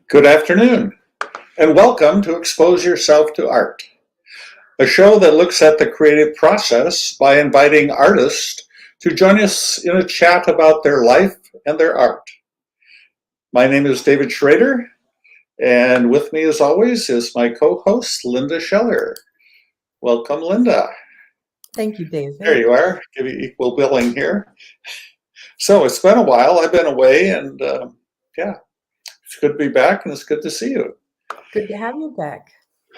Good afternoon, and welcome to Expose Yourself to Art, a show that looks at the creative process by inviting artists to join us in a chat about their life and their art. My name is David Schrader, and with me as always is my co-host, Linda Scheller. Welcome, Linda. Thank you, David. There you are. Give you equal billing here. So it's been a while. I've been away, and it's good to be back, and it's good to see you. Good to have you back.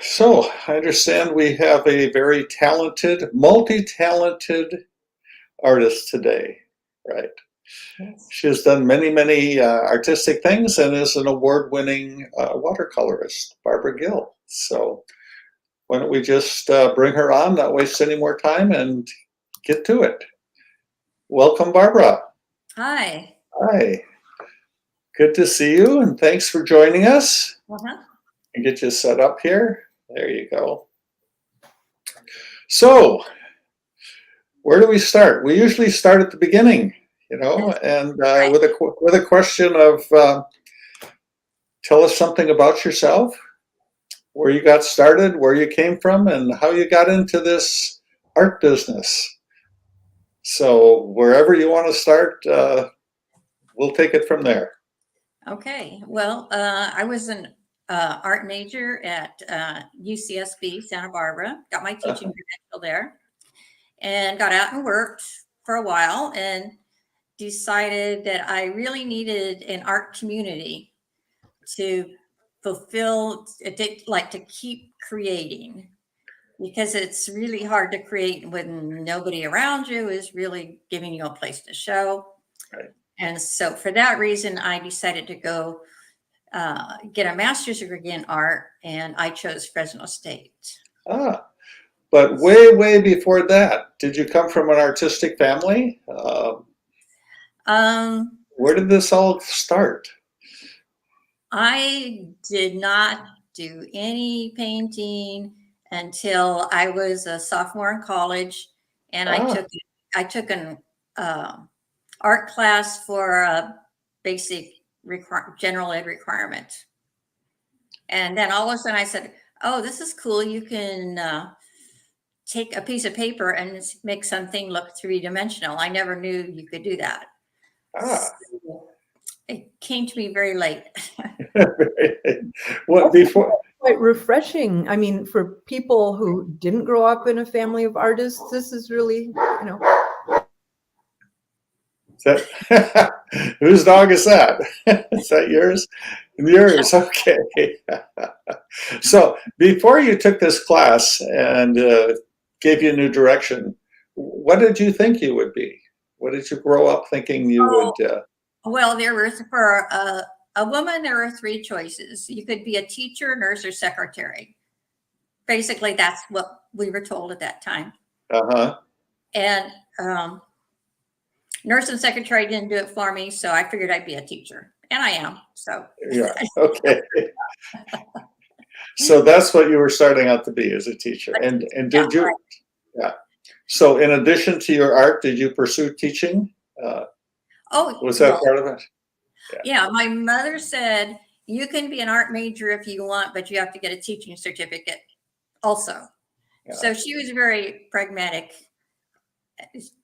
So I understand we have a very talented, multi-talented artist today, right? Yes. She has done many artistic things and is an award-winning watercolorist, Barbara Gill. So why don't we just bring her on, not waste any more time, and get to it. Welcome, Barbara. Hi. Hi. Good to see you, and thanks for joining us. Uh-huh. And get you set up here. There you go. So, where do we start? We usually start at the beginning, and Right. with a question of tell us something about yourself, where you got started, where you came from, and how you got into this art business. So, wherever you want to start, we'll take it from there. Okay. Well, I was an art major at UCSB, Santa Barbara. Got my teaching credential there, and got out and worked for a while, and decided that I really needed an art community to fulfill, like to keep creating, because it's really hard to create when nobody around you is really giving you a place to show. Right. And so for that reason, I decided to go get a master's degree in art, and I chose Fresno State. But way before that, did you come from an artistic family? Where did this all start? I did not do any painting until I was a sophomore in college, and I took an art class for a basic general ed requirement. And then all of a sudden I said, oh, this is cool. You can take a piece of paper and make something look three-dimensional. I never knew you could do that. So it came to me very late. What before? Quite refreshing. I mean, for people who didn't grow up in a family of artists, this is really, Whose dog is that? Is that yours? Yours, okay. So before you took this class and gave you a new direction, what did you think you would be? What did you grow up thinking you would? Well, for a woman, there were three choices. You could be a teacher, nurse, or secretary. Basically, that's what we were told at that time. Uh-huh. And nurse and secretary didn't do it for me, so I figured I'd be a teacher, and I am. So yeah, okay. So that's what you were starting out to be, as a teacher. And did you? Right. Yeah. So in addition to your art, did you pursue teaching? Was that part of it? Yeah, my mother said you can be an art major if you want, but you have to get a teaching certificate also. Yeah. So she was very pragmatic.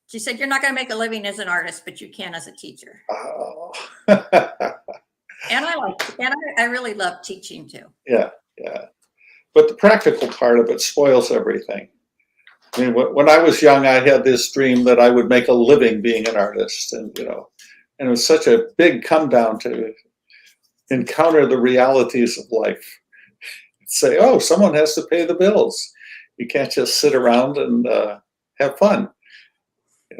She said, you're not going to make a living as an artist, but you can as a teacher. Oh. And I really love teaching too. Yeah. But the practical part of it spoils everything. I mean, when I was young, I had this dream that I would make a living being an artist, and and it was such a big come down to encounter the realities of life. Say, oh, someone has to pay the bills. You can't just sit around and have fun.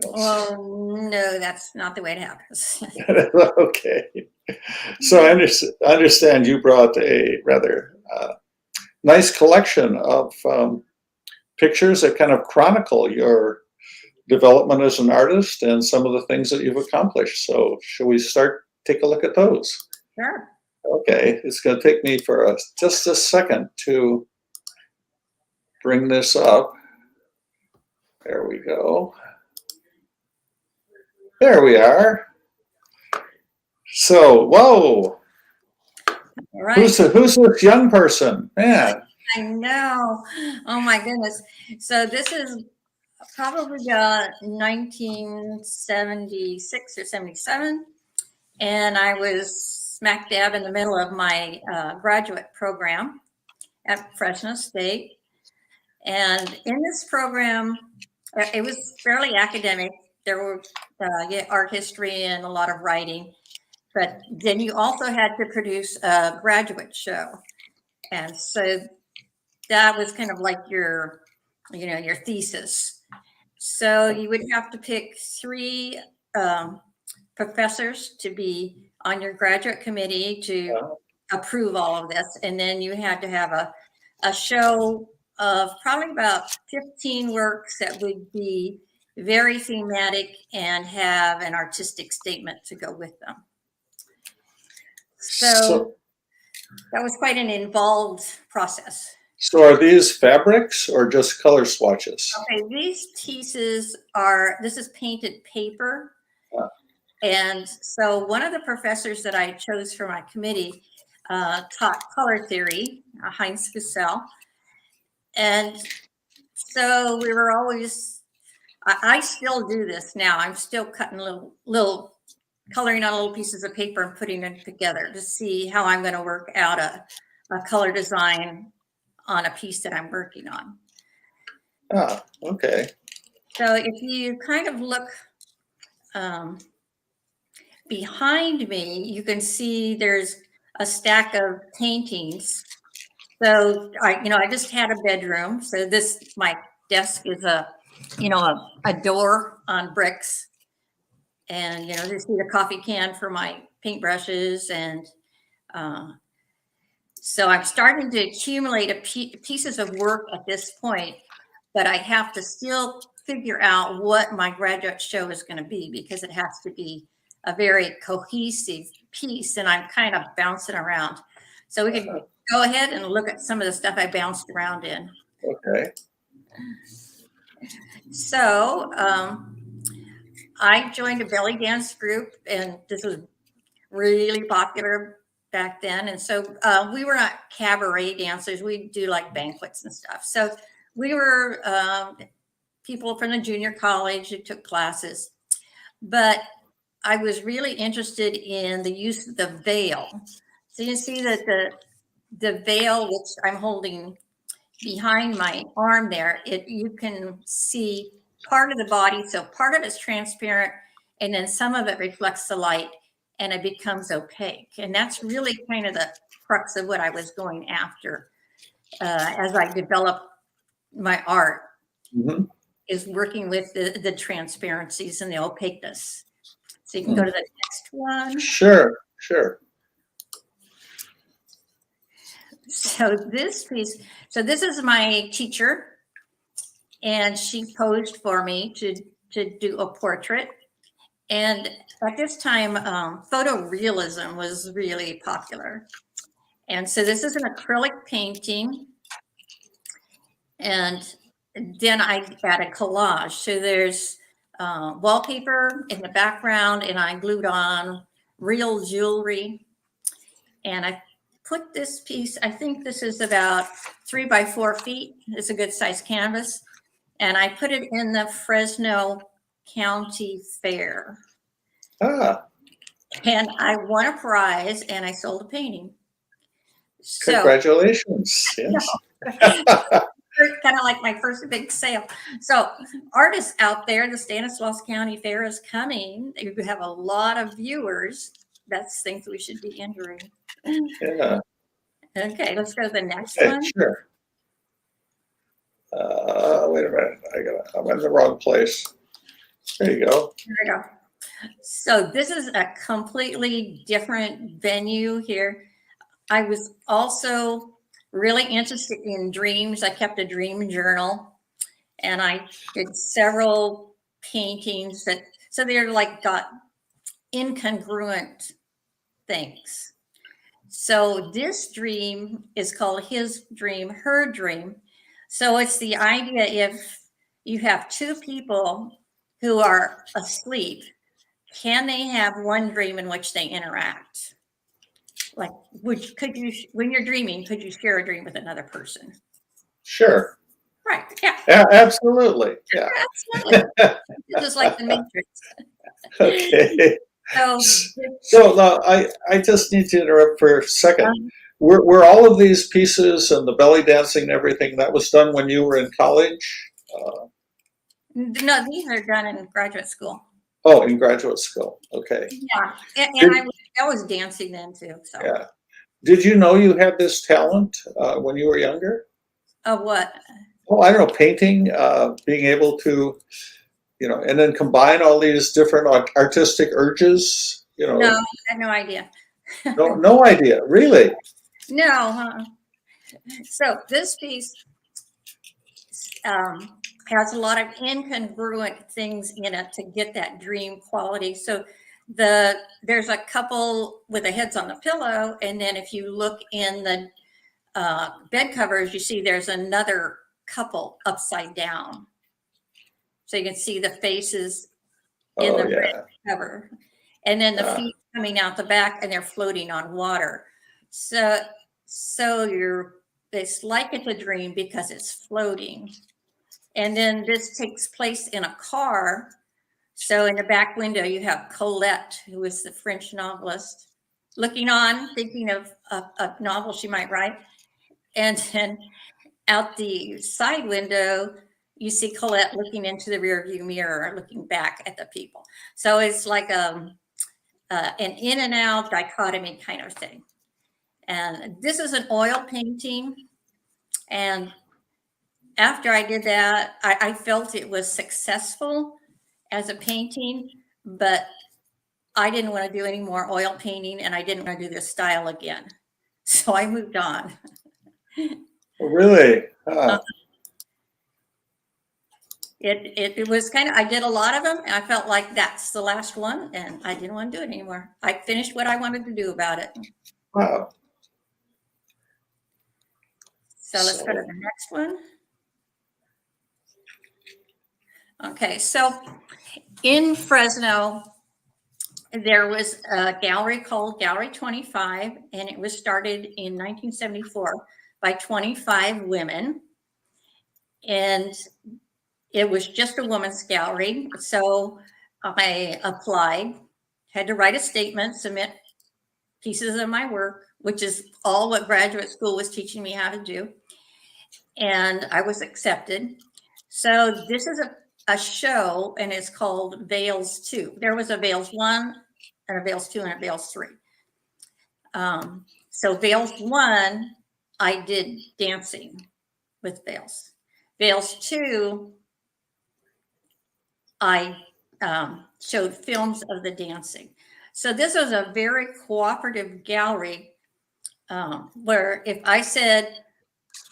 Well, no, that's not the way it happens. Okay. So I understand you brought a rather nice collection of pictures that kind of chronicle your development as an artist and some of the things that you've accomplished. So shall we take a look at those? Sure. Okay, it's going to take me for just a second to bring this up. There we go. There we are. So, whoa, Right. Who's this young person? Man. I know. Oh my goodness. So this is probably 1976 or 77. And I was smack dab in the middle of my graduate program at Fresno State. And in this program, it was fairly academic. There were art history and a lot of writing. But then you also had to produce a graduate show. And so that was kind of like your thesis. So you would have to pick 3 professors to be on your graduate committee to approve all of this. And then you had to have a show of probably about 15 works that would be very thematic and have an artistic statement to go with them. So that was quite an involved process. So are these fabrics or just color swatches? Okay, these pieces this is painted paper. And so one of the professors that I chose for my committee taught color theory, Heinz Gesell. And so we were always, I still do this now. I'm still cutting little coloring on little pieces of paper and putting them together to see how I'm going to work out a color design on a piece that I'm working on. Ah, okay. So if you kind of look behind me, you can see there's a stack of paintings. So I just had a bedroom. So my desk is a door on bricks. And, you see the coffee can for my paintbrushes. And so I'm starting to accumulate pieces of work at this point, but I have to still figure out what my graduate show is going to be, because it has to be a very cohesive piece, and I'm kind of bouncing around. So we can go ahead and look at some of the stuff I bounced around in. Okay. So I joined a belly dance group, and this was really popular back then. And so we were not cabaret dancers. We do like banquets and stuff. So we were people from the junior college who took classes. But I was really interested in the use of the veil. So you see that the veil, which I'm holding behind my arm there, you can see part of the body. So part of it's transparent, and then some of it reflects the light, and it becomes opaque. And that's really kind of the crux of what I was going after as I developed my art, is working with the transparencies and the opaqueness. So you can go to the next one. Sure. So this piece, this is my teacher, and she posed for me to do a portrait. And at this time, photorealism was really popular. And so this is an acrylic painting. And then I add a collage. So there's wallpaper in the background, and I glued on real jewelry. And I put this piece, I think this is about 3 by 4 feet. It's a good size canvas. And I put it in the Fresno County Fair. And I won a prize, and I sold a painting. So, congratulations. Yes. kind of like my first big sale. So artists out there, the Stanislaus County Fair is coming. You have a lot of viewers. That's things we should be entering. Yeah. Okay, let's go to the next one. Sure. Wait a minute. I'm in the wrong place. There you go. There we go. So this is a completely different venue here. I was also really interested in dreams. I kept a dream journal, and I did several paintings so they're like got incongruent things. So this dream is called His Dream, Her Dream. So it's the idea, if you have 2 people who are asleep, can they have one dream in which they interact? like, could you, when you're dreaming, could you share a dream with another person? Sure. Right. Yeah. Absolutely. Yeah. Absolutely. This is like the Matrix. Okay. So, So now I just need to interrupt for a second. um, Were all of these pieces and the belly dancing and everything that was done when you were in college? no, these are done in graduate school. Oh, in graduate school. Okay. Yeah, and Did, I was dancing then too. So, yeah. Did you know you had this talent when you were younger? what? Oh, I don't know, painting, being able to, and then combine all these different artistic urges. No, I had no idea. No idea, really. No. So this piece has a lot of incongruent things in it to get that dream quality. So there's a couple with their heads on the pillow, and then if you look in the bed covers, you see there's another couple upside down. So you can see the faces in the red cover, and then the feet coming out the back, and they're floating on water. So it's like it's a dream because it's floating. And then this takes place in a car. So in the back window, you have Colette, who is the French novelist, looking on, thinking of a novel she might write. And then out the side window, you see Colette looking into the rearview mirror, looking back at the people. So it's like an in and out dichotomy kind of thing. And this is an oil painting. And after I did that, I felt it was successful as a painting, but I didn't want to do any more oil painting, and I didn't want to do this style again. So I moved on. Really? Huh. It was kind of, I did a lot of them, and I felt like that's the last one, and I didn't want to do it anymore. I finished what I wanted to do about it. Wow. So let's go to the next one. Okay, so in Fresno, there was a gallery called Gallery 25, and it was started in 1974 by 25 women. And it was just a women's gallery. So I applied, had to write a statement, submit pieces of my work, which is all what graduate school was teaching me how to do. And I was accepted. So this is a show, and it's called Veils 2. There was a Veils 1 and a Veils 2 and a Veils 3. So Veils 1, I did dancing with Veils. Veils 2, I showed films of the dancing. So this was a very cooperative gallery where if I said,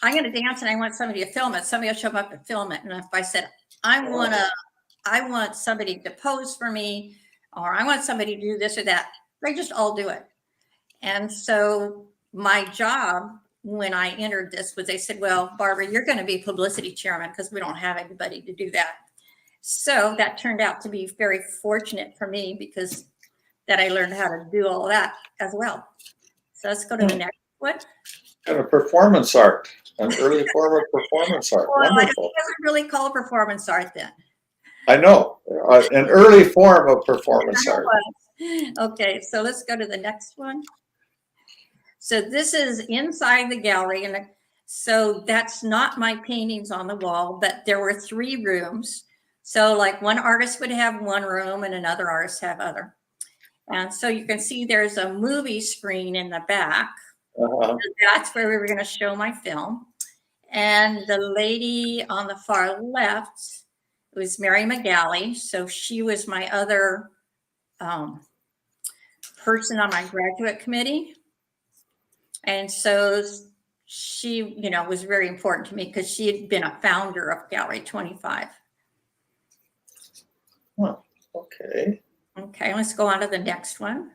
I'm going to dance and I want somebody to film it, somebody will show up and film it. And if I said, I want somebody to pose for me, or I want somebody to do this or that, they just all do it. And so my job when I entered this was, they said, well, Barbara, you're going to be publicity chairman because we don't have anybody to do that. So that turned out to be very fortunate for me because that I learned how to do all that as well. So let's go to the next one. And a performance art, an early form of performance art. Well, Wonderful. it wasn't really called performance art then. I know, an early form of performance art. Okay, so let's go to the next one. So this is inside the gallery, and so that's not my paintings on the wall, but there were 3 rooms. So like one artist would have one room and another artist have other. And so you can see there's a movie screen in the back. So that's where we were going to show my film. And the lady on the far left was Mary McGalley. So she was my other person on my graduate committee. And so she, was very important to me because she had been a founder of Gallery 25. Oh, okay. Okay, let's go on to the next one.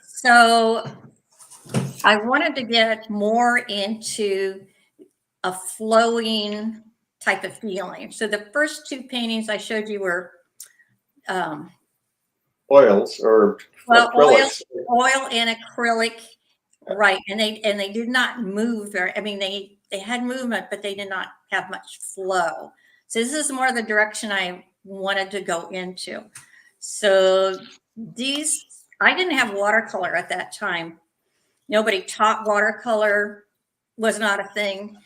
So I wanted to get more into a flowing type of feeling. So the first 2 paintings I showed you were oils or Well, acrylics. oil and acrylic, right? And they did not move very. I mean, they had movement, but they did not have much flow. So this is more the direction I wanted to go into. So these, I didn't have watercolor at that time. Nobody taught watercolor, was not a thing.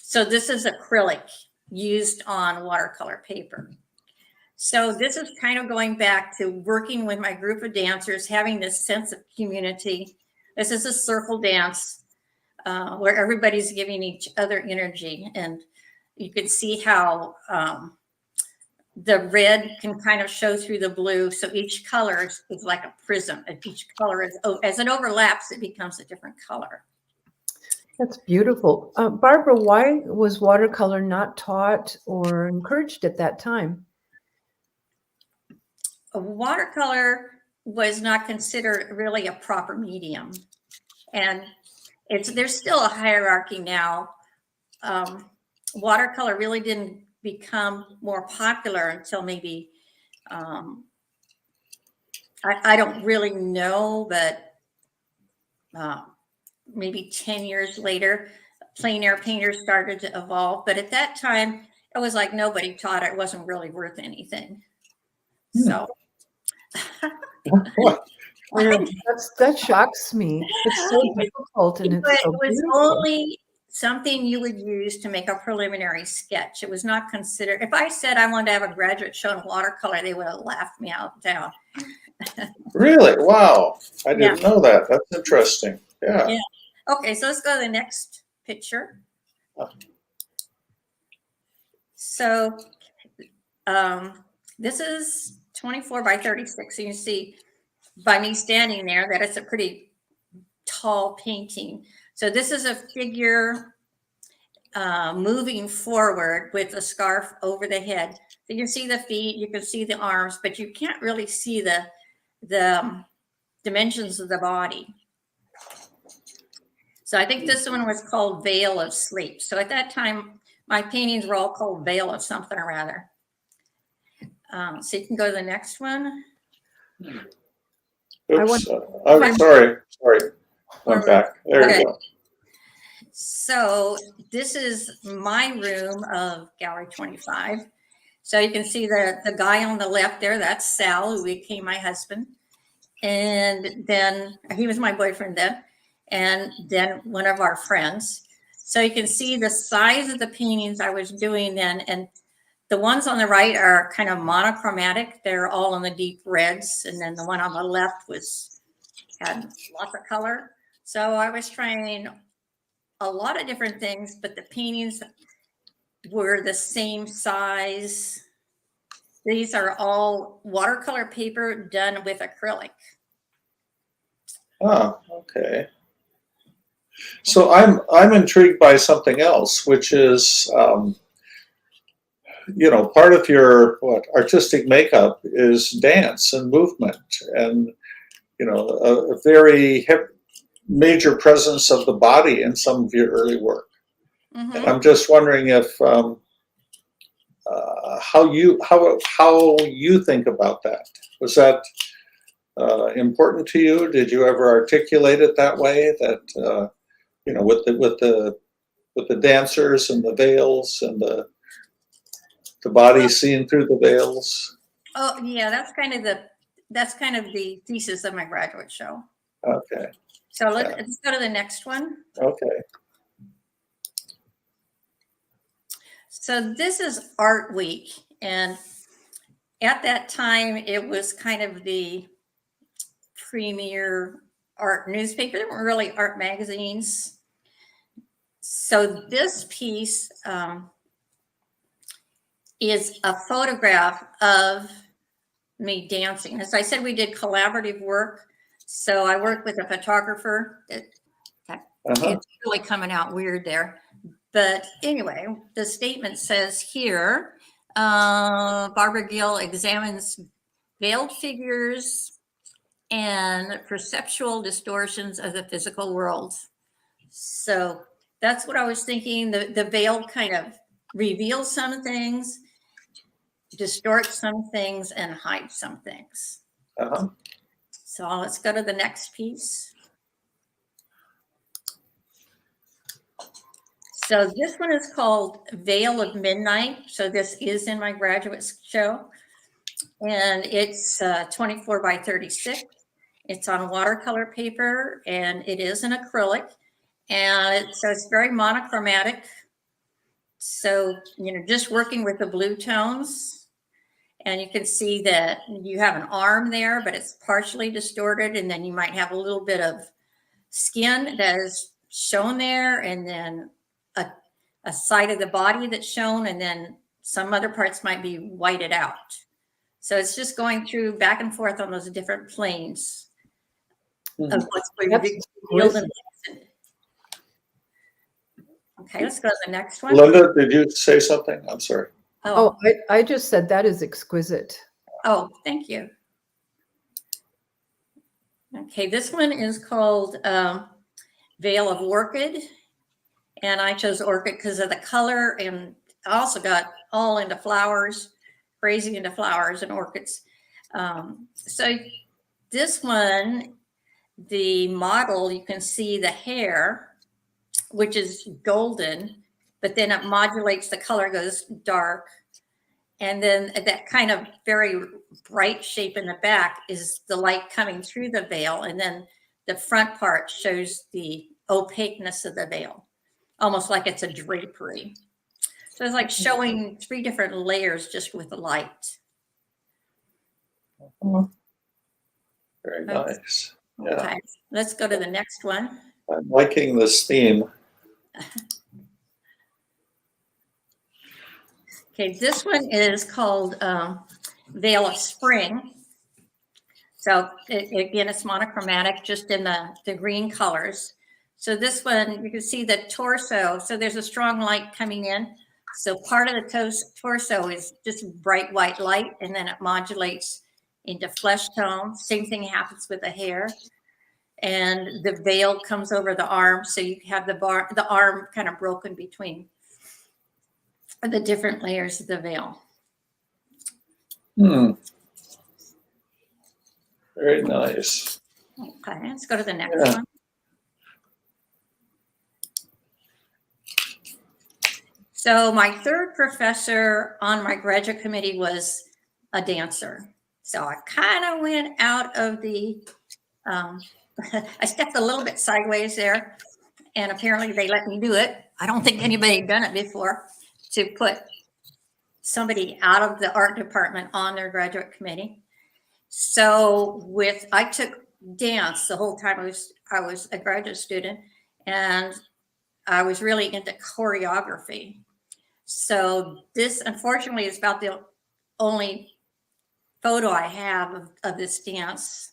So this is acrylic used on watercolor paper. So this is kind of going back to working with my group of dancers, having this sense of community. This is a circle dance where everybody's giving each other energy. And you can see how the red can kind of show through the blue. So each color is like a prism. And each color is, as it overlaps, it becomes a different color. That's beautiful. Barbara, why was watercolor not taught or encouraged at that time? Watercolor was not considered really a proper medium. And there's still a hierarchy now. Watercolor really didn't become more popular until maybe, I don't really know, but maybe 10 years later, plein air painters started to evolve. But at that time, it was like nobody taught it. It wasn't really worth anything. So. That shocks me. It's so difficult, and it's so it was beautiful. only something you would use to make a preliminary sketch. It was not considered. If I said I wanted to have a graduate show in watercolor, they would have laughed me out down. Really? Wow. I didn't know that. That's interesting. Yeah. Okay, so let's go to the next picture. So this is 24 by 36. So you can see by me standing there that it's a pretty tall painting. So this is a figure moving forward with a scarf over the head. So you can see the feet, you can see the arms, but you can't really see the dimensions of the body. So I think this one was called Veil of Sleep. So at that time, my paintings were all called Veil of something or other. So you can go to the next one. Oops. I'm sorry. I'm back. There you go. So this is my room of Gallery 25. So you can see the guy on the left there, that's Sal, who became my husband. And then he was my boyfriend then. And then one of our friends. So you can see the size of the paintings I was doing then. And the ones on the right are kind of monochromatic. They're all in the deep reds. And then the one on the left had lots of color. So I was trying a lot of different things, but the paintings were the same size. These are all watercolor paper done with acrylic. Oh, okay. So I'm intrigued by something else, which is, part of your artistic makeup is dance and movement, and a very major presence of the body in some of your early work. Mm-hmm. And I'm just wondering if how you think about that. Was that important to you? Did you ever articulate it that way? That with the dancers and the veils and the body seen through the veils. Oh yeah, that's kind of the thesis of my graduate show. Okay. So let's go to the next one. Okay. So this is Art Week, and at that time it was kind of the premier art newspaper. There weren't really art magazines. So this piece is a photograph of me dancing. As I said, we did collaborative work. So I worked with a photographer. It's really coming out weird there. But anyway, the statement says here, Barbara Gill examines veiled figures and perceptual distortions of the physical world. So that's what I was thinking. The veil kind of reveals some things. distort some things and hide some things. Uh-huh. So let's go to the next piece. So this one is called Veil of Midnight. So this is in my graduate show. And it's 24 by 36. It's on watercolor paper, and it is an acrylic. And so it's very monochromatic. So, just working with the blue tones. And you can see that you have an arm there, but it's partially distorted. And then you might have a little bit of skin that is shown there, and then a side of the body that's shown, and then some other parts might be whited out. So it's just going through back and forth on those different planes of what's revealed. Okay, let's go to the next one. Linda, did you say something? I'm sorry. Oh, I just said that is exquisite. Oh, thank you. Okay, this one is called Veil of Orchid. And I chose orchid because of the color, and I also got all into flowers, crazy into flowers and orchids. So this one, the model, you can see the hair, which is golden, but then it modulates, the color goes dark. And then that kind of very bright shape in the back is the light coming through the veil. And then the front part shows the opaqueness of the veil, almost like it's a drapery. So it's like showing 3 different layers just with the light. Very nice. Yeah. Okay, let's go to the next one. I'm liking this theme. Okay, this one is called Veil of Spring. So again, it's monochromatic, just in the green colors. So this one, you can see the torso. So there's a strong light coming in. So part of the torso is just bright white light, and then it modulates into flesh tone. Same thing happens with the hair. And the veil comes over the arm. So you have the arm kind of broken between the different layers of the veil. Very nice. Okay, let's go to the next one. So my third professor on my graduate committee was a dancer. So I kind of went out of the, I stepped a little bit sideways there, and apparently they let me do it. I don't think anybody had done it before, to put somebody out of the art department on their graduate committee. So I took dance the whole time I was a graduate student, and I was really into choreography. So this, unfortunately, is about the only photo I have of this dance,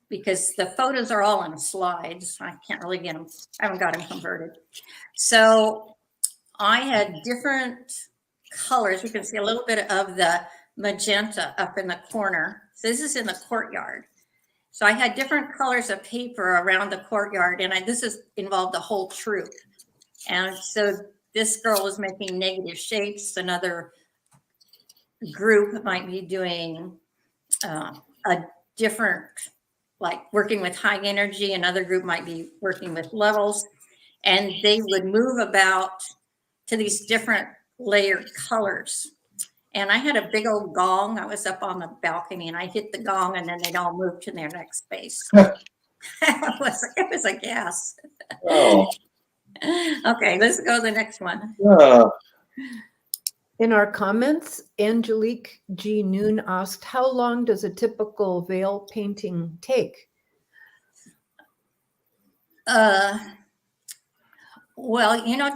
because the photos are all in slides. I can't really get them. I haven't got them converted. So I had different colors. You can see a little bit of the magenta up in the corner. So this is in the courtyard. So I had different colors of paper around the courtyard, and this involved the whole troop. And so this girl was making negative shapes. Another group might be doing a different, like working with high energy. Another group might be working with levels. And they would move about to these different layered colors. And I had a big old gong. I was up on the balcony, and I hit the gong, and then they'd all move to their next space. It was a gas. Oh. Okay, let's go to the next one. In our comments, Angelique G. Noon asked, how long does a typical veil painting take? Well,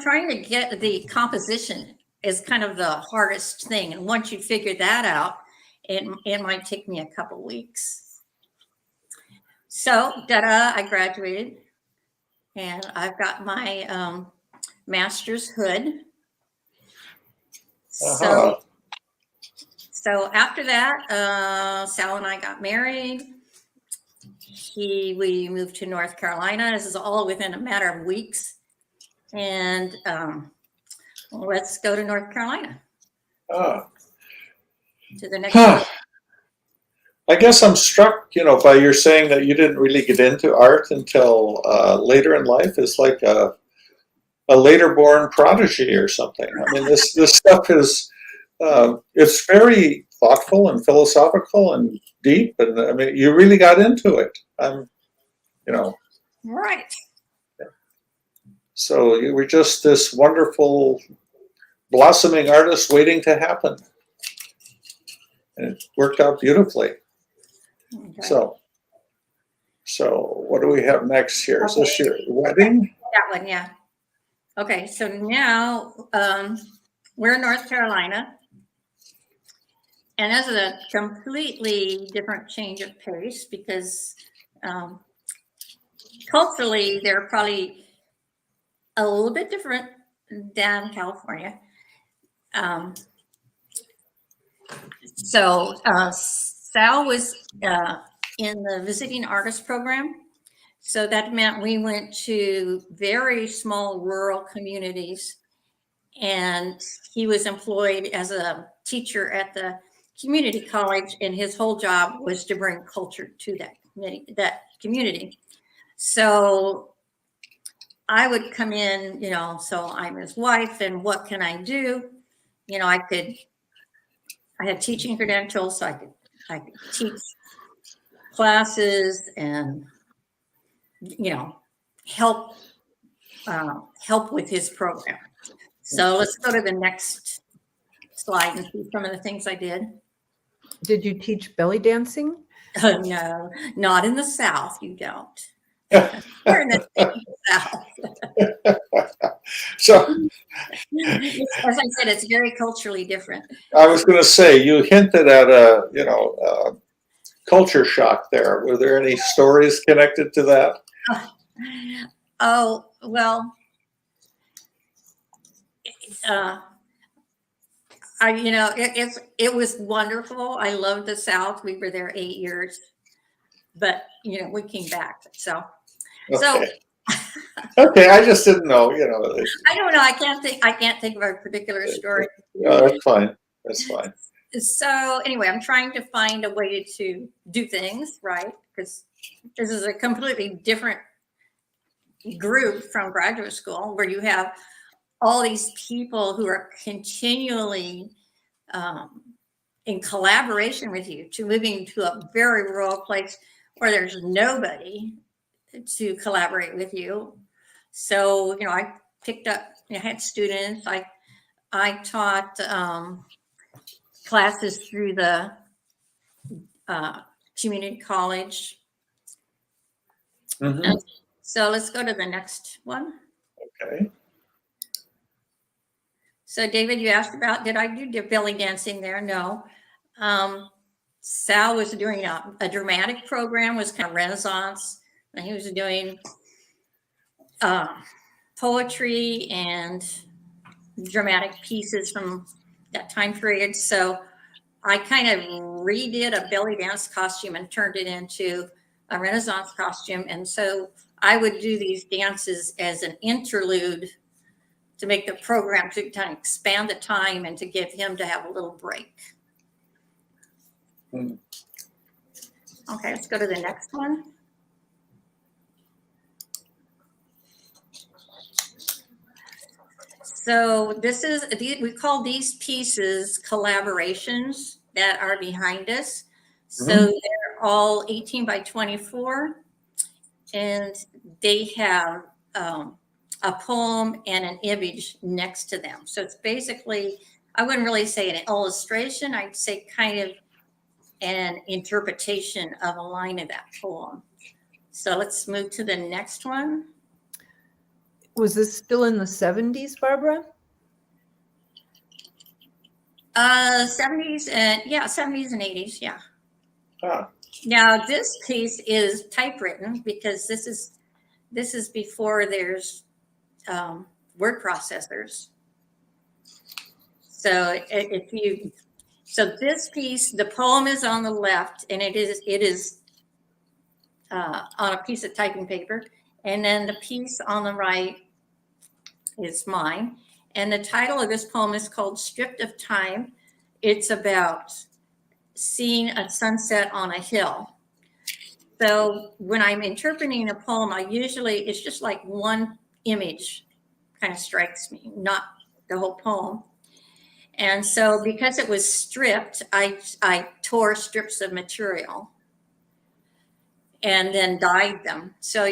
trying to get the composition is kind of the hardest thing. And once you figure that out, it might take me a couple weeks. So, I graduated, and I've got my master's hood. So after that, Sal and I got married. We moved to North Carolina. This is all within a matter of weeks. And let's go to North Carolina. to the next level? I guess I'm struck, by your saying that you didn't really get into art until later in life. It's like a later born prodigy or something. I mean, this stuff is it's very thoughtful and philosophical and deep, and I mean, you really got into it. Right. So you were just this wonderful blossoming artist waiting to happen, and it worked out beautifully. Okay. So what do we have next here? Is this your wedding? That one, yeah. Okay, so now we're in North Carolina, and this is a completely different change of pace because culturally they're probably a little bit different than California. So Sal was in the visiting artist program. So that meant we went to very small rural communities, and he was employed as a teacher at the community college, and his whole job was to bring culture to that community. So I would come in, so I'm his wife, and what can I do? I had teaching credentials, so I could teach classes and help with his program. So let's go to the next slide and see some of the things I did. Did you teach belly dancing? No, not in the South. You don't. We're in the South. So, as I said, it's very culturally different. I was going to say, you hinted at a culture shock there. Were there any stories connected to that? Oh, well, it was wonderful. I loved the South. We were there 8 years, but we came back. So, Okay. Okay, I just didn't know. I don't know. I can't think of a particular story. No, that's fine. That's fine. So anyway, I'm trying to find a way to do things right, because this is a completely different group from graduate school where you have all these people who are continually in collaboration with you, to moving to a very rural place where there's nobody to collaborate with you. So, I picked up, I had students, I taught classes through the community college. Mm-hmm. So let's go to the next one. Okay. So David, you asked about, did I do belly dancing there? No. Sal was doing a dramatic program, was kind of Renaissance, and he was doing poetry and dramatic pieces from that time period. So I kind of redid a belly dance costume and turned it into a Renaissance costume. And so I would do these dances as an interlude to make the program, to kind of expand the time and to give him to have a little break. Mm. Okay, let's go to the next one. So we call these pieces collaborations that are behind us. So they're all 18 by 24, and they have a poem and an image next to them. So it's basically, I wouldn't really say an illustration, I'd say kind of an interpretation of a line of that poem. So let's move to the next one. Was this still in the 70s, Barbara? 70s and 80s, yeah. Ah. Now this piece is typewritten because this is before there's word processors. So this piece, the poem is on the left, and it is on a piece of typing paper, and then the piece on the right is mine. And the title of this poem is called Stripped of Time. It's about seeing a sunset on a hill. So when I'm interpreting a poem, it's just like one image kind of strikes me, not the whole poem. And so because it was stripped, I tore strips of material and then dyed them. So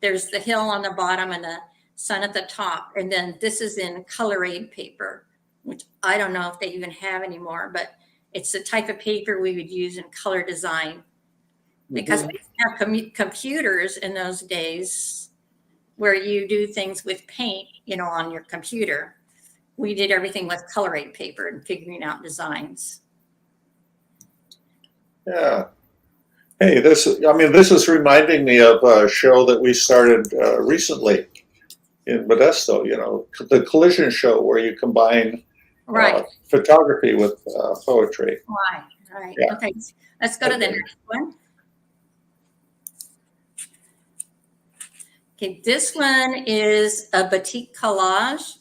there's the hill on the bottom and the sun at the top. And then this is in color aid paper, which I don't know if they even have anymore, but it's the type of paper we would use in color design. Because we didn't have computers in those days where you do things with paint, on your computer. We did everything with color aid paper and figuring out designs. Yeah. Hey, this is reminding me of a show that we started recently in Modesto, the collision show where you combine photography with poetry. Right. Yeah. Okay, let's go to the next one. Okay, this one is a batik collage.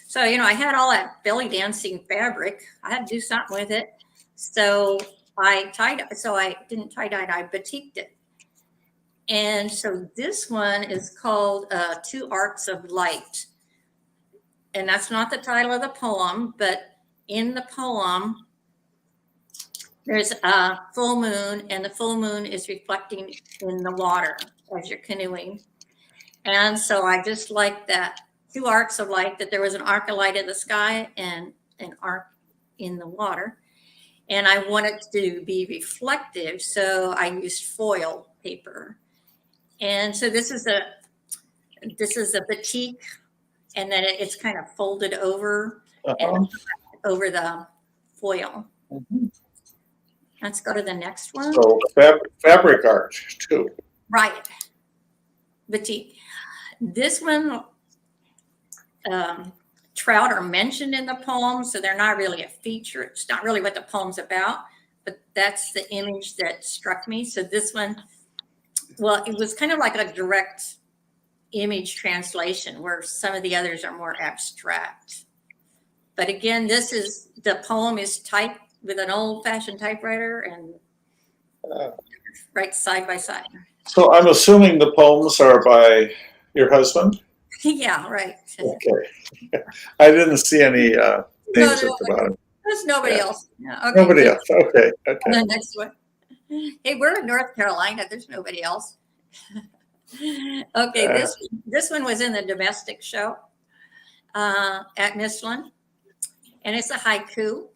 So, I had all that belly dancing fabric. I had to do something with it. So I didn't tie-dye, I batiked it. And so this one is called Two Arcs of Light. And that's not the title of the poem, but in the poem, there's a full moon, and the full moon is reflecting in the water as you're canoeing. And so I just like that two arcs of light, that there was an arc of light in the sky and an arc in the water. And I want it to be reflective, so I used foil paper. And so this is a batik, and then it's kind of folded over and over the foil. Mm-hmm. Let's go to the next one. So fabric art too. Right. Batik. This one, trout are mentioned in the poem, so they're not really a feature. It's not really what the poem's about, but that's the image that struck me. So this one, well, it was kind of like a direct image translation, where some of the others are more abstract. But again, the poem is typed with an old-fashioned typewriter and right side by side. So I'm assuming the poems are by your husband? Yeah, right. Okay. I didn't see any names at the bottom. There's nobody else. Yeah, okay. Nobody else. Okay. The next one. Hey, we're in North Carolina. There's nobody else. Okay, this one was in the domestic show at Mifflin, and it's a haiku.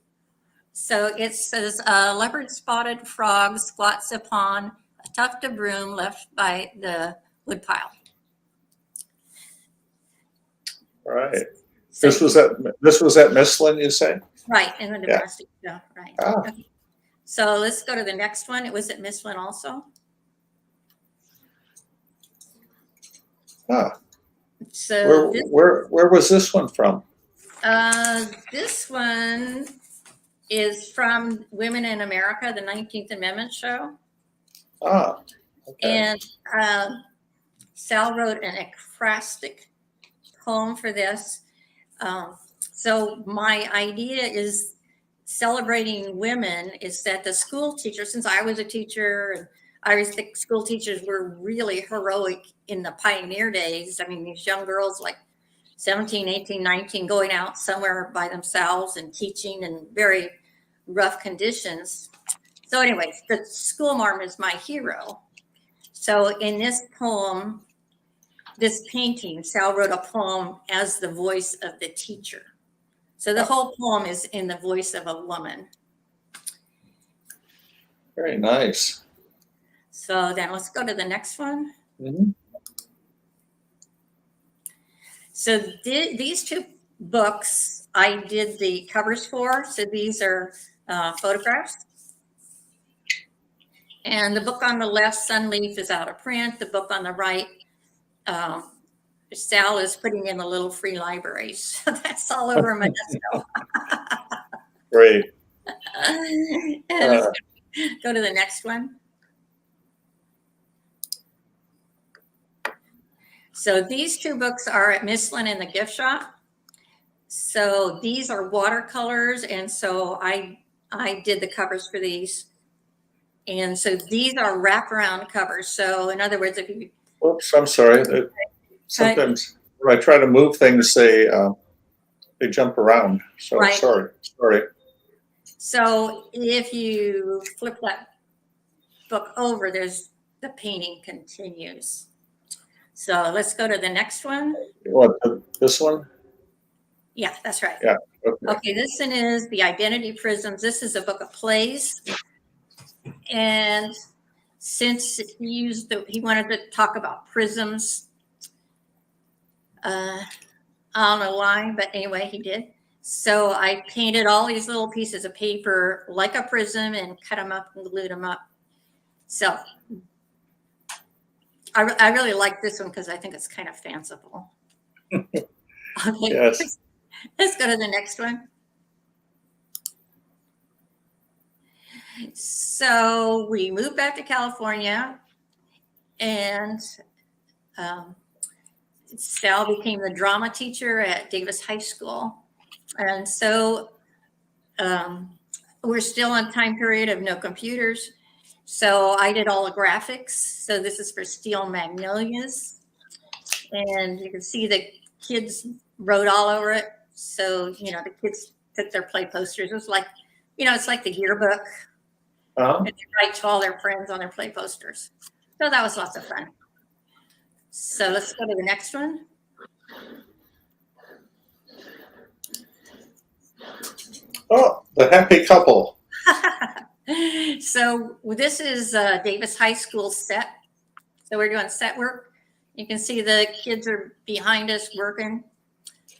So it says, a leopard-spotted frog squats upon a tuft of broom left by the woodpile. All right. This was at Mifflin, you say? Right, in the domestic show, right. Ah. Okay. So let's go to the next one. It was at Mifflin also. Ah. So where was this one from? This one is from Women in America, the 19th Amendment show. Ah. Okay. And Sal wrote an acrostic poem for this. So my idea is celebrating women is that the school teachers, since I was a teacher, and I always think school teachers were really heroic in the pioneer days. I mean, these young girls like 17, 18, 19 going out somewhere by themselves and teaching in very rough conditions. So anyway, the school marm is my hero. So in this poem, this painting, Sal wrote a poem as the voice of the teacher. So the whole poem is in the voice of a woman. Very nice. So then let's go to the next one. Mm-hmm. So these two books I did the covers for. So these are photographs. And the book on the left, Sunleaf, is out of print. The book on the right, Sal is putting in the little free libraries. So that's all over Modesto. Great. Go to the next one. So these two books are at Mifflin in the gift shop. So these are watercolors. And so I I did the covers for these. And so these are wraparound covers. So in other words, if you Oops, I'm sorry. Sometimes when I try to move things, they jump around. So right. sorry. So if you flip that book over, there's the painting continues. So let's go to the next one. What, this one? Yeah, that's right. Yeah. Okay. Okay, this one is The Identity Prisms. This is a book of plays. And since he wanted to talk about prisms, I don't know why, but anyway, he did. So I painted all these little pieces of paper like a prism and cut them up and glued them up. So I really like this one because I think it's kind of fanciful. Okay, Yes. let's go to the next one. So we moved back to California, and Sal became the drama teacher at Davis High School. And so we're still in time period of no computers. So I did all the graphics. So this is for Steel Magnolias. And you can see the kids wrote all over it. So, the kids took their play posters. It was like, it's like the yearbook. And they write to all their friends on their play posters. So that was lots of fun. So let's go to the next one. Oh, the happy couple. So this is Davis High School set. So we're doing set work. You can see the kids are behind us working.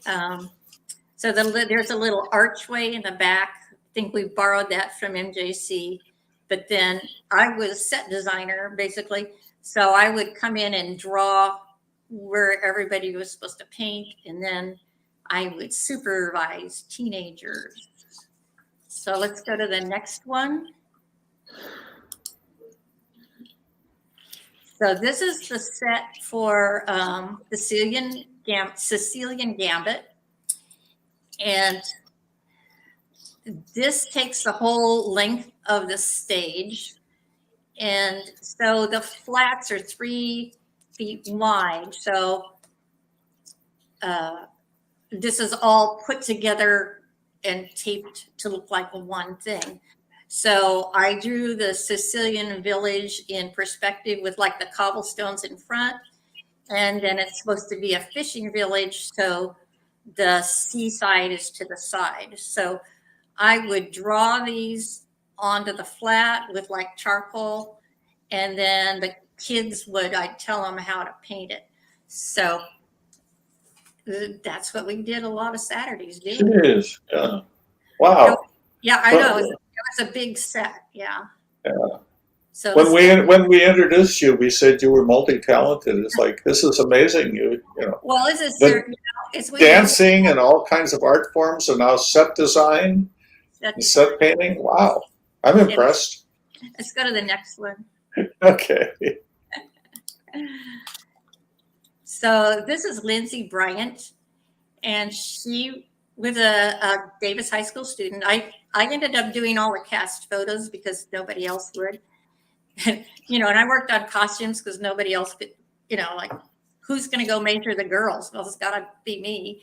So there's a little archway in the back. I think we borrowed that from MJC. But then I was set designer, basically. So I would come in and draw where everybody was supposed to paint. And then I would supervise teenagers. So let's go to the next one. So this is the set for the Sicilian Gambit. And this takes the whole length of the stage. And so the flats are 3 feet wide. So this is all put together and taped to look like one thing. So I drew the Sicilian village in perspective with like the cobblestones in front. And then it's supposed to be a fishing village. So the seaside is to the side. So I would draw these onto the flat with like charcoal. And then the kids I'd tell them how to paint it. So that's what we did a lot of Saturdays doing. Jeez. Yeah. Wow. Yeah, I know. It was a big set. Yeah. Yeah. So when we introduced you, we said you were multi-talented. It's like, this is amazing. You know. Well, it's dancing and all kinds of art forms, and now set design and set painting. Wow. I'm impressed. Let's go to the next one. Okay. So this is Lindsay Bryant, and she was a Davis High School student. I ended up doing all the cast photos because nobody else would. And I worked on costumes because nobody else could, like, who's going to go major the girls? Well, it's got to be me.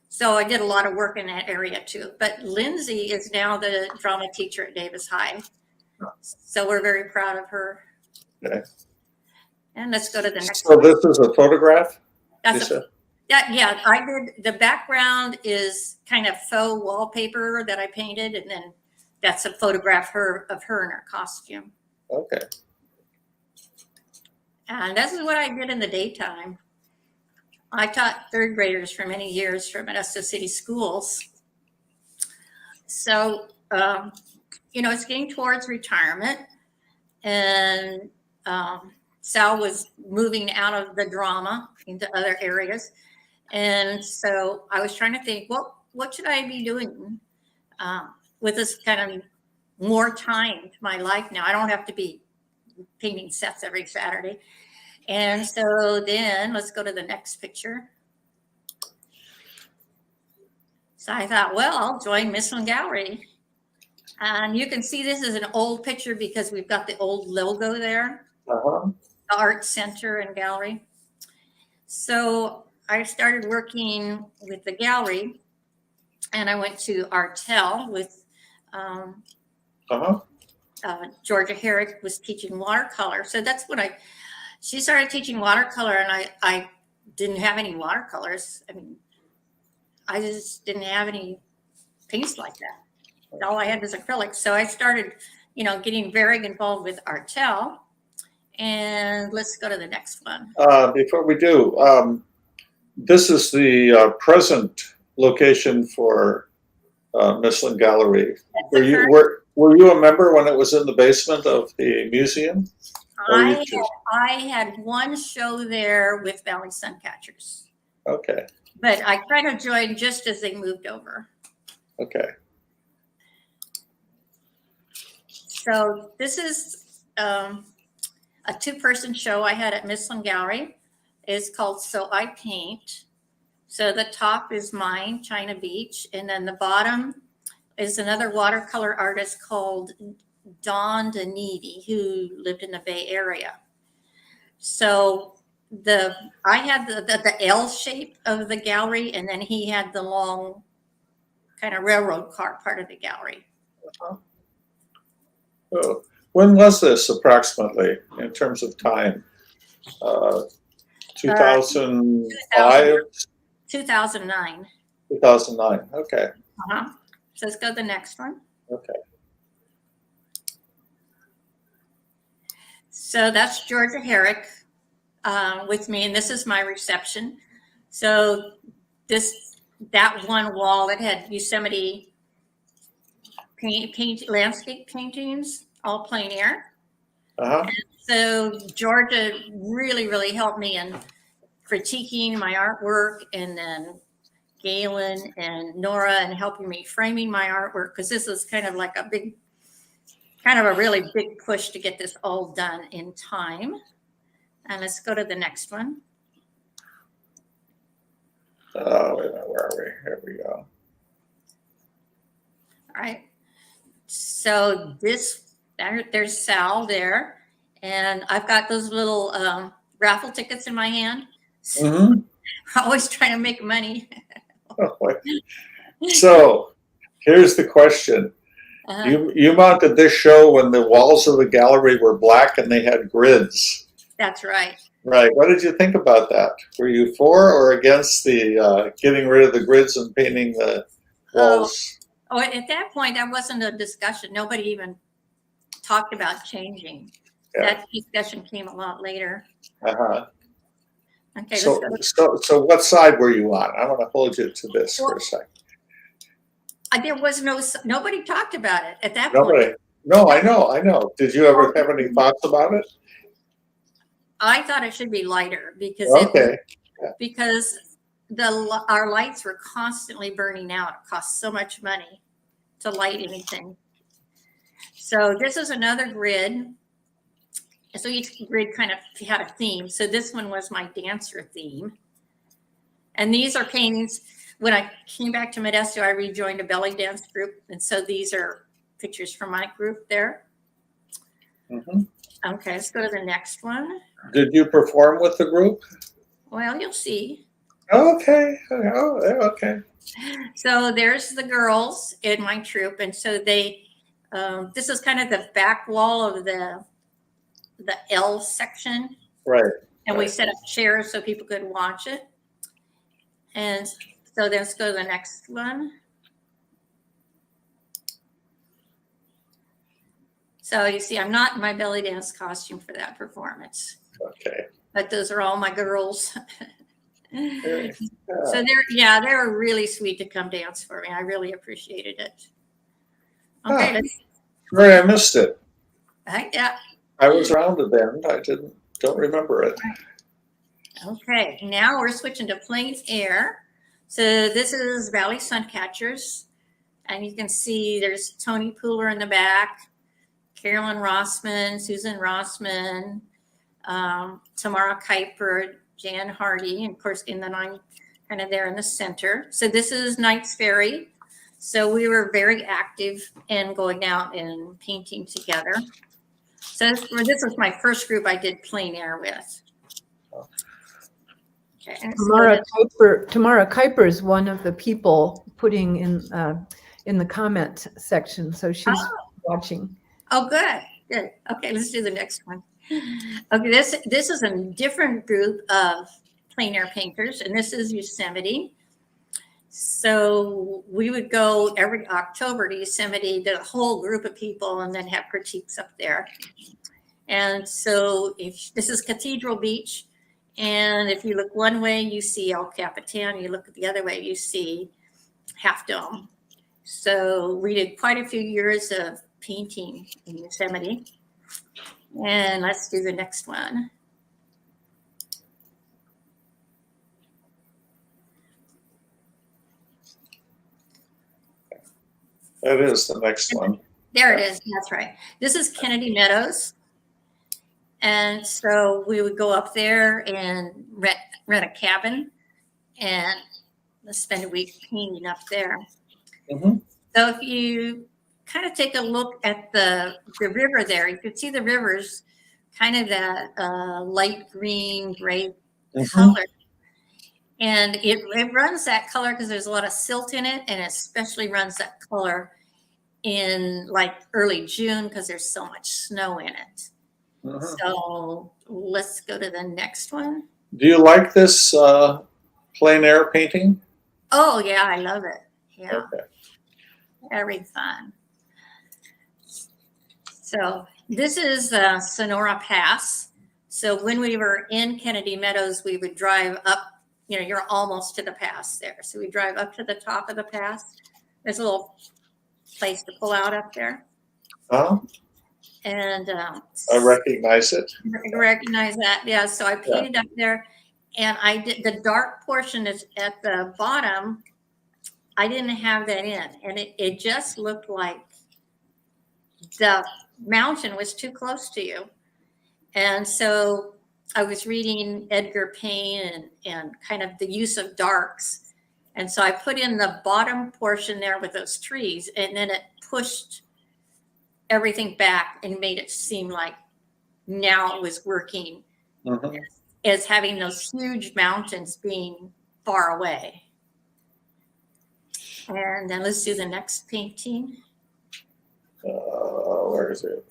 So I did a lot of work in that area too. But Lindsay is now the drama teacher at Davis High. So we're very proud of her. Okay. And let's go to the next one. one. So this is a photograph? Yeah, I did. The background is kind of faux wallpaper that I painted, and then that's a photograph of her in her costume. Okay. And this is what I did in the daytime. I taught third graders for many years from Modesto City Schools. So, it's getting towards retirement, and Sal was moving out of the drama into other areas. And so I was trying to think, what should I be doing with this kind of more time to my life now? I don't have to be painting sets every Saturday. And so then let's go to the next picture. So I thought, well, I'll join Miss Gallery. And you can see this is an old picture because we've got the old logo there, Uh-huh. the Art Center and Gallery. So I started working with the gallery, and I went to Artel with Uh-huh. Georgia Herrick was teaching watercolor. So that's when she started teaching watercolor, and I didn't have any watercolors. I mean, I just didn't have any paints like that. All I had was acrylic. So I started, getting very involved with Artel. And let's go to the next one. Before we do, this is the present location for Mifflin Gallery. Were you a member when it was in the basement of the museum? I had one show there with Valley Suncatchers. Okay. But I kind of joined just as they moved over. Okay. So this is a two-person show I had at Mifflin Gallery. It's called So I Paint. So the top is mine, China Beach, and then the bottom is another watercolor artist called Don Danidi, who lived in the Bay Area. So I had the L shape of the gallery, and then he had the long kind of railroad car part of the gallery. Uh-huh. Oh, when was this approximately in terms of time? 2005? 2009. 2009. Okay. Uh-huh. So let's go to the next one. Okay. So that's Georgia Herrick with me, and this is my reception. So that one wall, it had Yosemite landscape paintings, all plein air. Uh-huh. So Georgia really, really helped me in critiquing my artwork, and then Galen and Nora and helping me framing my artwork, because this is kind of like a really big push to get this all done in time. And let's go to the next one. Wait a minute, where are we? Here we go. All right. So there's Sal there. And I've got those little raffle tickets in my hand. Mm-hmm. Always trying to make money. So here's the question. You mounted this show when the walls of the gallery were black and they had grids. That's right. Right. What did you think about that? Were you for or against the getting rid of the grids and painting the walls? Oh, at that point, that wasn't a discussion. Nobody even talked about changing. Yeah. That discussion came a lot later. Uh-huh. Okay. So what side were you on? I want to hold you to this for a second. There was nobody talked about it at that Nobody. point. No, I know. Did you ever have any thoughts about it? I thought it should be lighter because our lights were constantly burning out. It cost so much money to light anything. So this is another grid. So each grid kind of had a theme. So this one was my dancer theme. And these are paintings. When I came back to Modesto, I rejoined a belly dance group. And so these are pictures from my group there. Mm-hmm. Okay, let's go to the next one. Did you perform with the group? Well, you'll see. Okay. Oh, okay. So there's the girls in my troupe. And so this is kind of the back wall of the L section. Right. And we set up chairs so people could watch it. And so let's go to the next one. So you see, I'm not in my belly dance costume for that performance. Okay. But those are all my girls. Yeah. So they were really sweet to come dance for me. I really appreciated it. Okay. Right, I missed it. Yeah. I was around it then. I don't remember it. Okay, now we're switching to plein air. So this is Valley Suncatchers. And you can see there's Tony Pooler in the back, Carolyn Rossman, Susan Rossman, Tamara Kuiper, Jan Hardy, and of course, I'm kind of there in the center. So this is Knight's Ferry. So we were very active in going out and painting together. So this was my first group I did plein air with. Okay, Tamara Kuiper is one of the people putting in the comment section, so she's watching. Oh, good, good. Okay, let's do the next one. Okay, this is a different group of plein air painters, and this is Yosemite. So we would go every October to Yosemite, the whole group of people, and then have critiques up there. And so if this is Cathedral Beach, and if you look one way, you see El Capitan. You look the other way, you see Half Dome. So we did quite a few years of painting in Yosemite. And let's do the next one. That is the next one. There it is. That's right. This is Kennedy Meadows. And so we would go up there and rent a cabin and spend a week painting up there. Mm-hmm. So if you kind of take a look at the river there, you can see the river's kind of that light green, gray color. And it runs that color because there's a lot of silt in it, and especially runs that color in like early June because there's so much snow in it. So let's go to the next one. Do you like this plein air painting? Oh, yeah, I love it. Yeah. Okay. Very fun. So this is Sonora Pass. So when we were in Kennedy Meadows, we would drive up, you're almost to the pass there. So we drive up to the top of the pass. There's a little place to pull out up there. Oh, and I recognize it. Recognize that, yeah. So I painted up there, and I did the dark portion is at the bottom. I didn't have that in, and it just looked like the mountain was too close to you. And so I was reading Edgar Payne and kind of the use of darks. And so I put in the bottom portion there with those trees, and then it pushed everything back and made it seem like now it was working as having those huge mountains being far away. And then let's do the next painting. Where is it?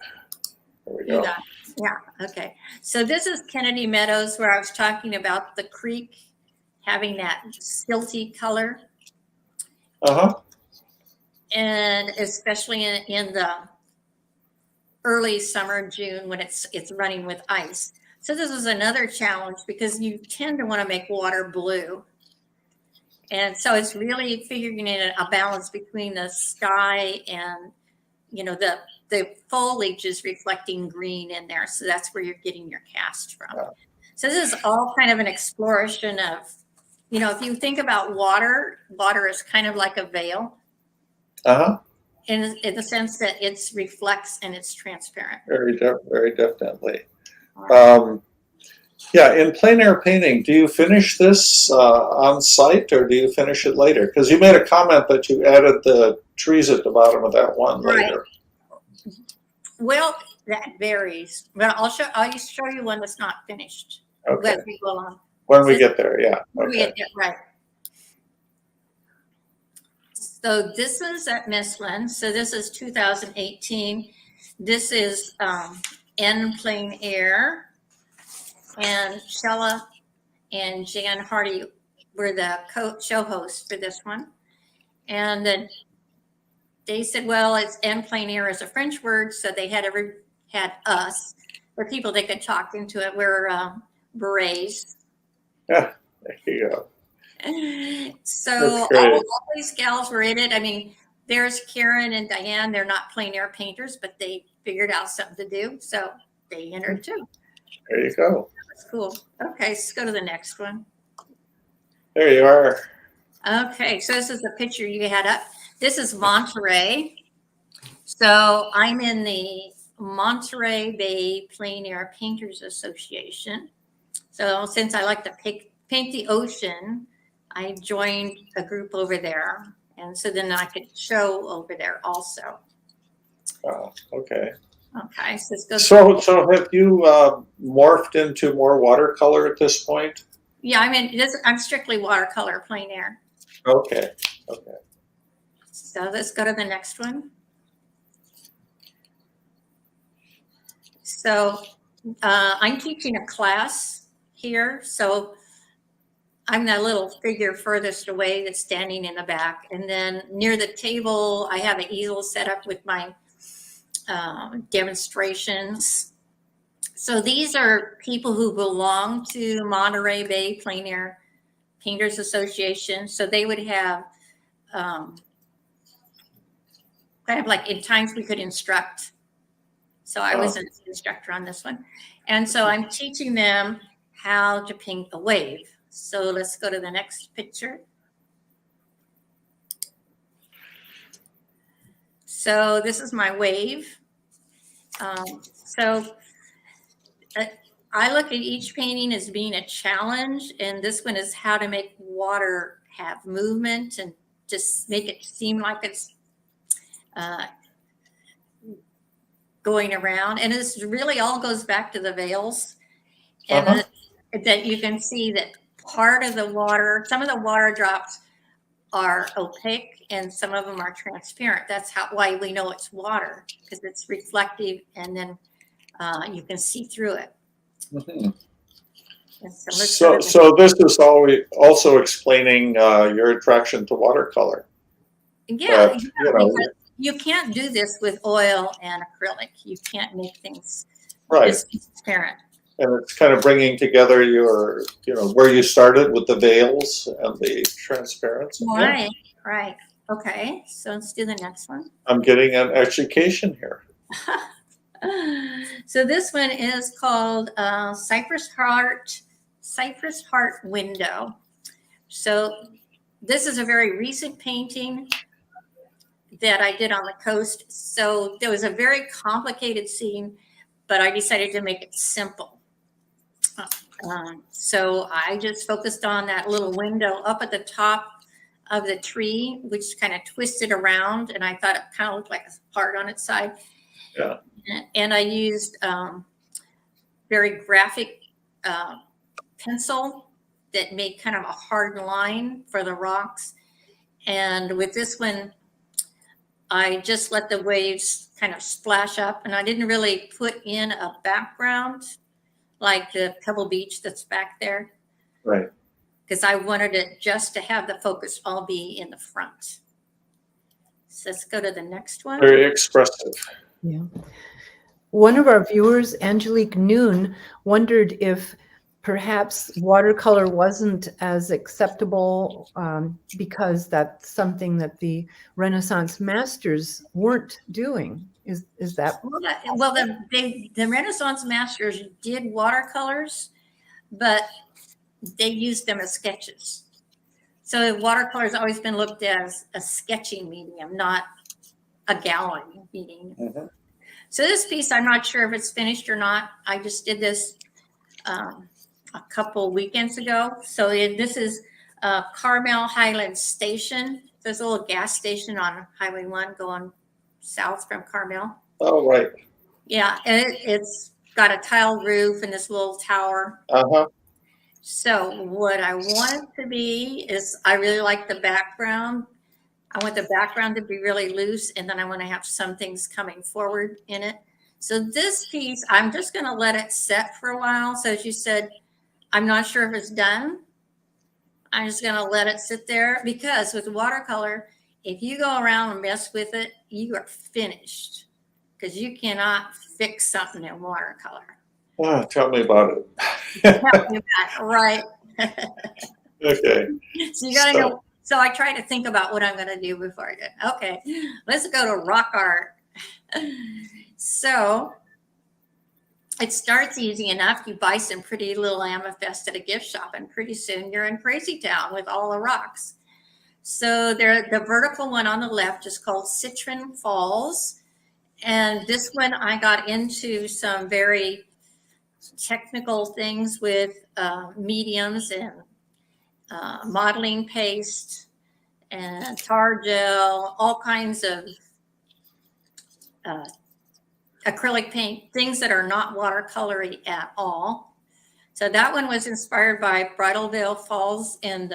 There we go. Yeah, okay. So this is Kennedy Meadows, where I was talking about the creek having that silty color. And especially in the early summer, June, when it's running with ice. So this is another challenge because you tend to want to make water blue. And so it's really figuring in a balance between the sky and, the foliage is reflecting green in there. So that's where you're getting your cast from. So this is all kind of an exploration of, if you think about water is kind of like a veil. In the sense that it reflects and it's transparent. Very definitely. Yeah, in plein air painting, do you finish this on site or do you finish it later? Because you made a comment that you added the trees at the bottom of that one later. Well, that varies. Well, I'll show you one that's not finished. Okay. As we go along. When we get there, yeah. When we get there, right. So this is at Mifflin. So this is 2018. This is en plein air. And Shella and Jan Hardy were the show hosts for this one. And then they said, well, it's en plein air is a French word, so they had us, or people they could talk into it, were berets. Yeah, there you go. So all these gals were in it. I mean, there's Karen and Diane. They're not plein air painters, but they figured out something to do, so they entered too. There you go. That's cool. Okay, let's go to the next one. There you are. Okay, so this is the picture you had up. This is Monterey. So I'm in the Monterey Bay Plein Air Painters Association. So since I like to paint the ocean, I joined a group over there. And so then I could show over there also. Okay. Okay, so let's go. So have you morphed into more watercolor at this point? Yeah, I mean, I'm strictly watercolor, plein air. Okay. Okay. So let's go to the next one. So I'm teaching a class here. So I'm that little figure furthest away that's standing in the back. And then near the table, I have an easel set up with my demonstrations. So these are people who belong to Monterey Bay Plein Air Painters Association. So they would have kind of like in times we could instruct. So I was an instructor on this one. And so I'm teaching them how to paint a wave. So let's go to the next picture. So this is my wave. I look at each painting as being a challenge, and this one is how to make water have movement and just make it seem like it's going around. And this really all goes back to the veils, and that you can see that part of the water, some of the water drops are opaque and some of them are transparent. That's why we know it's water, because it's reflective, and then you can see through it. Mm-hmm. So this is also explaining your attraction to watercolor. Yeah, because you can't do this with oil and acrylic. You can't make things transparent. And it's kind of bringing together your, where you started with the veils and the transparency. Right, right. Okay, so let's do the next one. I'm getting an education here. So this one is called Cypress Heart Window. So this is a very recent painting that I did on the coast. So there was a very complicated scene, but I decided to make it simple. So I just focused on that little window up at the top of the tree, which kind of twisted around, and I thought it kind of looked like a heart on its side. Yeah. And I used very graphic pencil that made kind of a hard line for the rocks. And with this one, I just let the waves kind of splash up, and I didn't really put in a background like the Pebble Beach that's back there. Right. Because I wanted it just to have the focus all be in the front. So let's go to the next one. Very expressive. Yeah. One of our viewers, Angelique Noon, wondered if perhaps watercolor wasn't as acceptable because that's something that the Renaissance masters weren't doing. Is that? Well, the Renaissance masters did watercolors, but they used them as sketches. So watercolor has always been looked at as a sketching medium, not a gallery medium. Mm-hmm. So this piece, I'm not sure if it's finished or not. I just did this a couple weekends ago. So this is Carmel Highlands Station. There's a little gas station on Highway 1 going south from Carmel. Oh, right. Yeah, and it's got a tile roof and this little tower. Uh-huh. So what I want it to be is, I really like the background. I want the background to be really loose, and then I want to have some things coming forward in it. So this piece, I'm just going to let it set for a while. So as you said, I'm not sure if it's done. I'm just going to let it sit there, because with watercolor, if you go around and mess with it, you are finished, because you cannot fix something in watercolor. Oh, tell me about it. Tell me about it, right. Okay. So you got to know. So I try to think about what I'm going to do before I do. Okay, let's go to rock art. So it starts easy enough. You buy some pretty little amethyst at a gift shop, and pretty soon you're in Crazy Town with all the rocks. So the vertical one on the left is called Citron Falls. And this one, I got into some very technical things with mediums and modeling paste and tar gel, all kinds of acrylic paint, things that are not watercolory at all. So that one was inspired by Bridal Veil Falls, and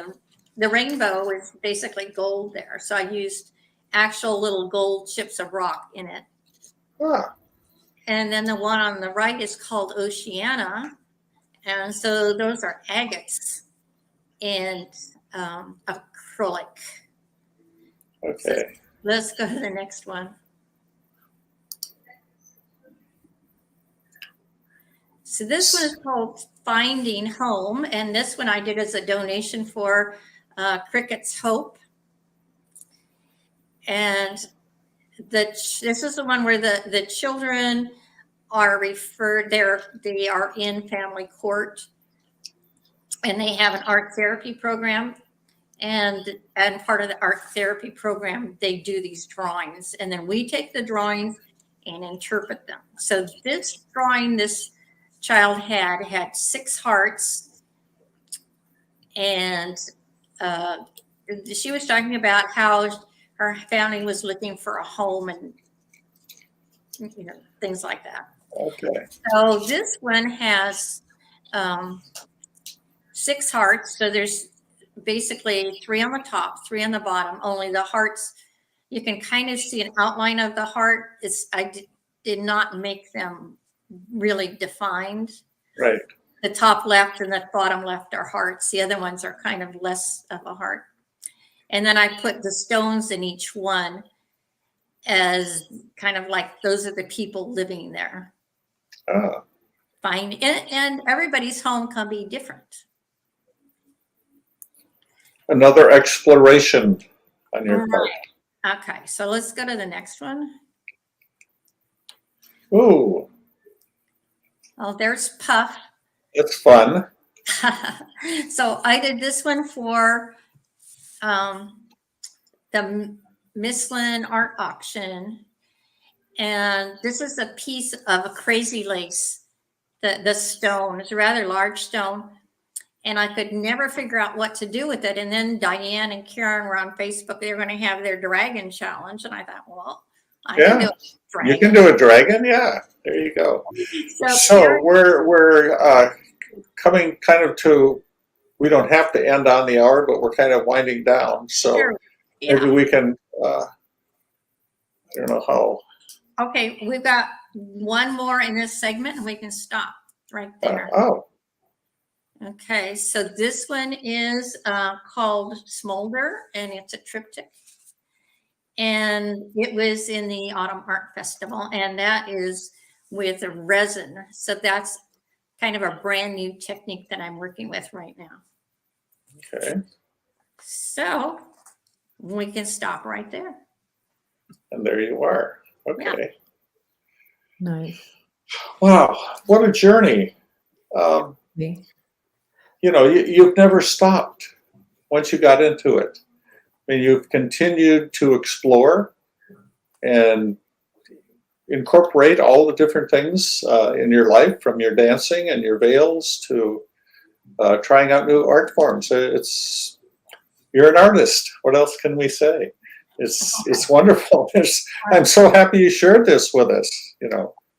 the rainbow is basically gold there. So I used actual little gold chips of rock in it. Ah, And then the one on the right is called Oceana. And so those are agates and acrylic. So okay. let's go to the next one. So this one is called Finding Home. And this one I did as a donation for Cricket's Hope. And this is the one where the children are referred, they are in family court, and they have an art therapy program. And part of the art therapy program, they do these drawings, and then we take the drawings and interpret them. So this drawing this child had 6 hearts, and she was talking about how her family was looking for a home and things like that. Okay. So this one has 6 hearts. So there's basically 3 on the top, 3 on the bottom. Only the hearts, you can kind of see an outline of the heart. I did not make them really defined. Right. The top left and the bottom left are hearts. The other ones are kind of less of a heart. And then I put the stones in each one as kind of like those are the people living there. Ah, Fine. And everybody's home can be different. another exploration on your part. Okay, so let's go to the next one. Ooh, Oh, there's Puff. it's fun. So I did this one for the Mislin art auction. And this is a piece of a crazy lace. The stone is a rather large stone. And I could never figure out what to do with it. And then Diane and Karen were on Facebook. They were going to have their dragon challenge. And I thought, well, I can do a dragon. You can do a dragon. Yeah, there you go. So we're coming kind of to, we don't have to end on the hour, but we're kind of winding down. So Sure. Yeah. maybe we can, I don't know how. Okay, we've got one more in this segment and we can stop right there. Oh, Okay, so this one is called Smolder, and it's a triptych. And it was in the Autumn Art Festival, and that is with a resin. So that's kind of a brand new technique that I'm working with right now. okay. So we can stop right there. And there you are. Okay. Yeah. Nice. Wow, what a journey. Me. You've never stopped once you got into it. I mean, you've continued to explore and incorporate all the different things in your life, from your dancing and your veils to trying out new art forms. You're an artist. What else can we say? It's wonderful. I'm so happy you shared this with us.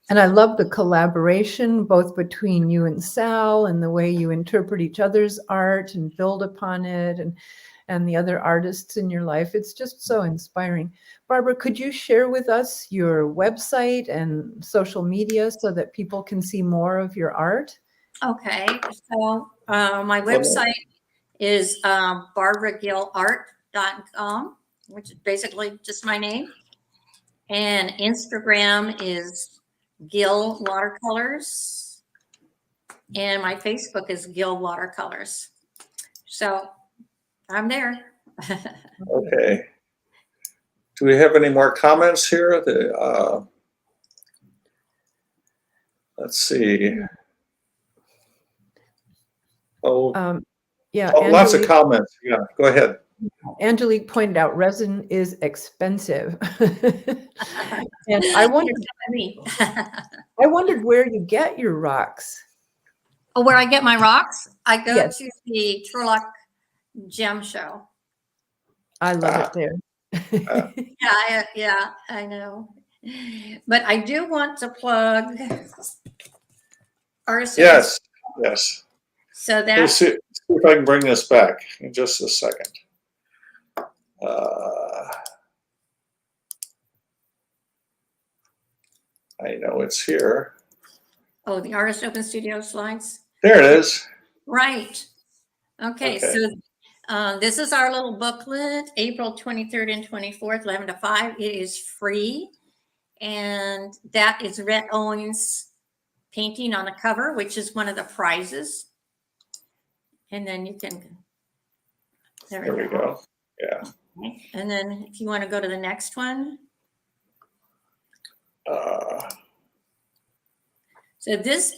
And I love the collaboration both between you and Sal, and the way you interpret each other's art and build upon it, and the other artists in your life. It's just so inspiring. Barbara, could you share with us your website and social media so that people can see more of your art? Okay, so my website is barbaragillart.com, which is basically just my name. And Instagram is Gill Watercolors. And my Facebook is Gill Watercolors. So I'm there. Okay. Do we have any more comments here? Let's see. Yeah, Lots of comments. Yeah, go ahead. Angelique pointed out resin is expensive. And I wondered where you get your rocks. Oh, where I get my rocks? I go Yes. to the Turlock Gem Show. I love it there. Yeah, I know. But I do want to plug Artist Open. Yes, yes. So Let's that's see if I can bring this back in just a second. I know it's here. the Artist Open Studio slides. There it is. Right. Okay. Okay. So this is our little booklet, April 23rd and 24th, 11 to 5. It is free. And that is Rhett Owens' painting on the cover, which is one of the prizes. And then you can, There we go. Yeah. Okay. And then if you want to go to the next one. So this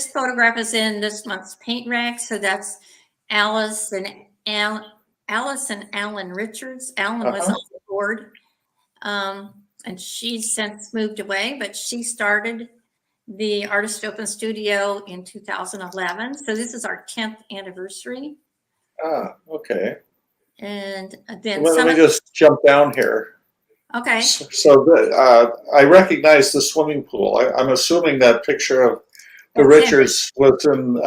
photograph is in this month's paint rack. So that's Alice and Alan Richards. Alan was on the board, and she's since moved away, but she started the Artist Open Studio in 2011. So this is our 10th anniversary. Okay. And then Let me just jump down here. Okay. So I recognize the swimming pool. I'm assuming that picture of the Richards was in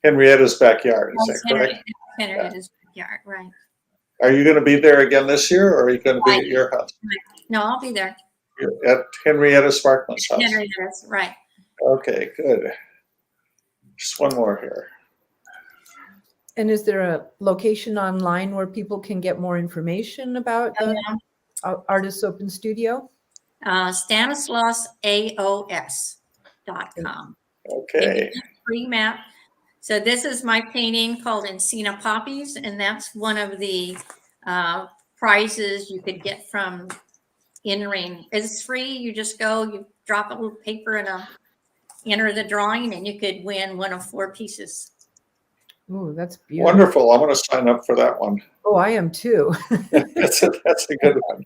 Henrietta's backyard. Is that correct? Henrietta's backyard, right. Are you going to be there again this year, or are you going to be at your house? No, I'll be there. At Henrietta Sparkman's house? Henrietta's, right. Okay, good. Just one more here. And is there a location online where people can get more information about the Artist Open Studio? StanislausAOS.com. Okay. Free map. So this is my painting called Encina Poppies, and that's one of the prizes you could get from In-Rain. It's free. You just go, you drop a little paper and enter the drawing, and you could win one of 4 pieces. Oh, that's beautiful. Wonderful. I'm going to sign up for that one. Oh, I am too. That's a good one.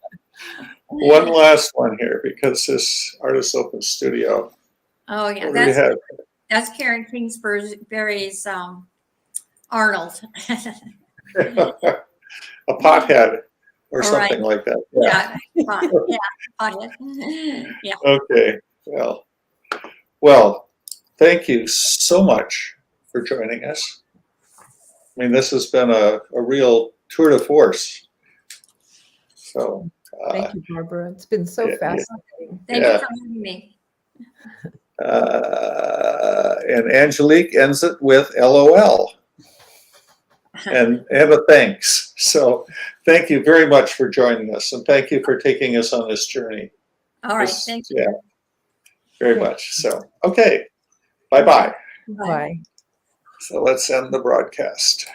One last one here, because this Artist Open Studio. Oh, yeah. That's Karen Kingsbury's Arnold. A pothead or something like that. Yeah, pothead. Yeah. Okay. Well, thank you so much for joining us. I mean, this has been a real tour de force. So thank you, Barbara. It's been so fascinating. Thank you for having me. And Angelique ends it with LOL and a thanks. So thank you very much for joining us, and thank you for taking us on this journey. All right, thank you. Yeah, very much. So, okay, bye-bye. Bye. So let's end the broadcast.